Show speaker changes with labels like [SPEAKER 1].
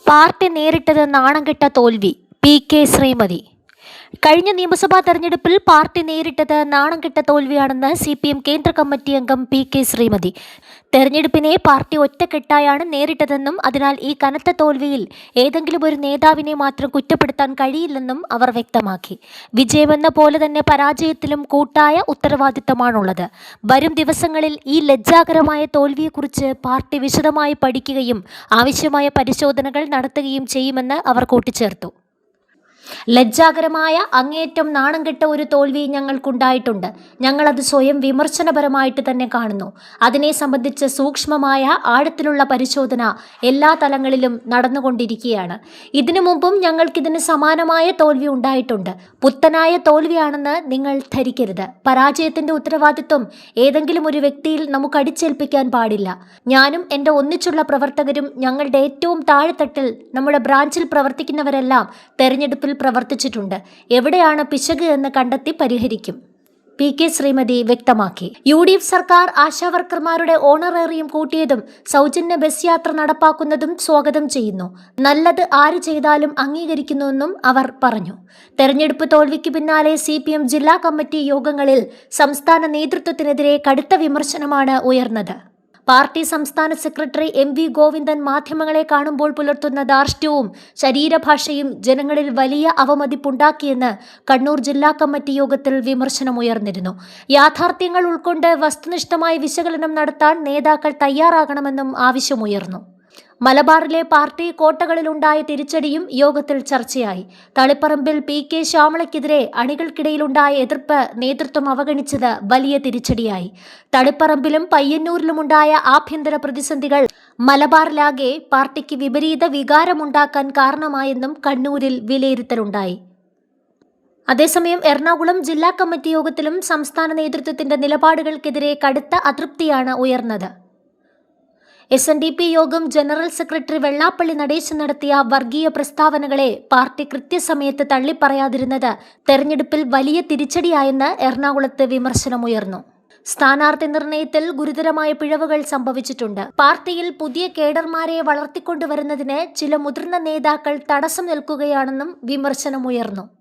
[SPEAKER 1] Party നേരിട്ടത് നാണംകെട്ട തോൽവി. P K. Shrimati. കഴിഞ്ഞ നിയമസഭാ തെരഞ്ഞെടുപ്പിൽ പാർട്ടി നേരിട്ടത് നാണംകെട്ട തോൽവിയാണെന്ന് CPM കേന്ദ്ര കമ്മിറ്റി അംഗം പി.കെ. ശ്രീമതി. തെരഞ്ഞെടുപ്പിനെ പാർട്ടി ഒറ്റക്കെട്ടായാണ് നേരിട്ടതെന്നും അതിനാൽ ഈ കനത്ത തോൽവിയിൽ ഏതെങ്കിലും ഒരു നേതാവിനെ മാത്രം കുറ്റപ്പെടുത്താൻ കഴിയില്ലെന്നും അവർ വ്യക്തമാക്കി. വിജയമെന്ന പോലെ തന്നെ പരാജയത്തിലും കൂട്ടായ ഉത്തരവാദിത്തമാണുള്ളത്. വരും ദിവസങ്ങളിൽ ഈ ലജ്ജാകരമായ തോൽവിയെക്കുറിച്ച് പാർട്ടി വിശദമായി പഠിക്കുകയും ആവശ്യമായ പരിശോധനകൾ നടത്തുകയും ചെയ്യുമെന്ന് അവർ കൂട്ടിച്ചേർത്തു. ലജ്ജാകരമായ, അങ്ങേയറ്റം നാണംകെട്ട ഒരു തോൽവി ഞങ്ങൾക്കുണ്ടായിട്ടുണ്ട്. ഞങ്ങളത് സ്വയം വിമർശനപരമായിട്ട് തന്നെ കാണുന്നു. അതിനെ സംബന്ധിച്ച് സൂക്ഷ്മമായ, ആഴത്തിലുള്ള പരിശോധന എല്ലാ തലങ്ങളിലും നടന്നുകൊണ്ടിരിക്കുകയാണ്. ഇതിനു മുമ്പും ഞങ്ങൾക്കിതിന് സമാനമായ തോൽവി ഉണ്ടായിട്ടുണ്ട്. പുത്തനായ തോൽവിയാണെന്ന് നിങ്ങൾ ധരിക്കരുത്. പരാജയത്തിന്റെ ഉത്തരവാദിത്വം ഏതെങ്കിലും ഒരു വ്യക്തിയിൽ നമുക്ക് അടിച്ചേൽപ്പിക്കാൻ പാടില്ല. ഞാനും എൻ്റെ ഒന്നിച്ചുള്ള പ്രവർത്തകരും ഞങ്ങളുടെ ഏറ്റവും താഴെത്തട്ടിൽ നമ്മുടെ ബ്രാഞ്ചിൽ പ്രവർത്തിക്കുന്നവരെല്ലാം തെരഞ്ഞെടുപ്പിൽ പ്രവർത്തിച്ചിട്ടുണ്ട്. എവിടെയാണ് പിശക് എന്ന് കണ്ടെത്തി പരിഹരിക്കും. പി.കെ. ശ്രീമതി വ്യക്തമാക്കി. UDF സർക്കാർ ആശാവർക്കർമാരുടെ ഓണറേറിയം കൂട്ടിയതും സൗജന്യ ബസ് യാത്ര നടപ്പാക്കുന്നതും സ്വാഗതം ചെയ്യുന്നു. നല്ലത് ആര് ചെയ്താലും അംഗീകരിക്കുന്നുവെന്നും അവർ പറഞ്ഞു. തെരഞ്ഞെടുപ്പ് തോൽവിക്ക് പിന്നാലെ CPM ജില്ലാ കമ്മിറ്റി യോഗങ്ങളിൽ സംസ്ഥാന നേതൃത്വത്തിനെതിരെ കടുത്ത വിമർശനമാണ് ഉയർന്നത്. പാർട്ടി സംസ്ഥാന സെക്രട്ടറി MV ഗോവിന്ദൻ മാധ്യമങ്ങളെ കാണുമ്പോൾ പുലർത്തുന്ന ധാർഷ്ട്യവും ശരീരഭാഷയും ജനങ്ങളിൽ വലിയ അവമതിപ്പുണ്ടാക്കിയെന്ന് കണ്ണൂർ ജില്ലാ കമ്മിറ്റി യോഗത്തിൽ വിമർശനമുയർന്നിരുന്നു. യാഥാർത്ഥ്യങ്ങൾ ഉൾക്കൊണ്ട് വസ്തുനിഷ്ഠമായ വിശകലനം നടത്താൻ നേതാക്കൾ തയ്യാറാകണമെന്നും ആവശ്യമുയർന്നു. മലബാറിലെ പാർട്ടി കോട്ടകളിലുണ്ടായ തിരിച്ചടിയും യോഗത്തിൽ ചർച്ചയായി. തളിപ്പറമ്പിൽ P.K. ശ്യാമളയ്ക്കെതിരെ അണികൾക്കിടയിലുണ്ടായ എതിർപ്പ് നേതൃത്വം അവഗണിച്ചത് വലിയ തിരിച്ചടിയായി. തളിപ്പറമ്പിലും പയ്യന്നൂരിലുമുണ്ടായ ആഭ്യന്തര പ്രതിസന്ധികൾ മലബാറിലാകെ പാർട്ടിക്ക് വിപരീത വികാരമുണ്ടാക്കാൻ കാരണമായെന്നും കണ്ണൂരിൽ വിലയിരുത്തലുണ്ടായി. അതേസമയം എറണാകുളം ജില്ലാ കമ്മിറ്റി യോഗത്തിലും സംസ്ഥാന നേതൃത്വത്തിന്റെ നിലപാടുകൾക്കെതിരെ കടുത്ത അതൃപ്തിയാണ് ഉയർന്നത്. SNDP യോഗം ജനറൽ സെക്രട്ടറി വെള്ളാപ്പള്ളി നടേശൻ നടത്തിയ വർഗീയ പ്രസ്താവനകളെ പാർട്ടി കൃത്യസമയത്ത് തള്ളിപ്പറയാതിരുന്നത് തെരഞ്ഞെടുപ്പിൽ വലിയ തിരിച്ചടിയായെന്ന് എറണാകുളത്ത് വിമർശനമുയർന്നു. സ്ഥാനാർത്ഥി നിർണയത്തിൽ ഗുരുതരമായ പിഴവുകൾ സംഭവിച്ചിട്ടുണ്ട്. പാർട്ടിയിൽ പുതിയ കേഡർമാരെ വളർത്തിക്കൊണ്ടുവരുന്നതിന് ചില മുതിർന്ന നേതാക്കൾ തടസ്സം നിൽക്കുകയാണെന്നും വിമർശനമുയർന്നു.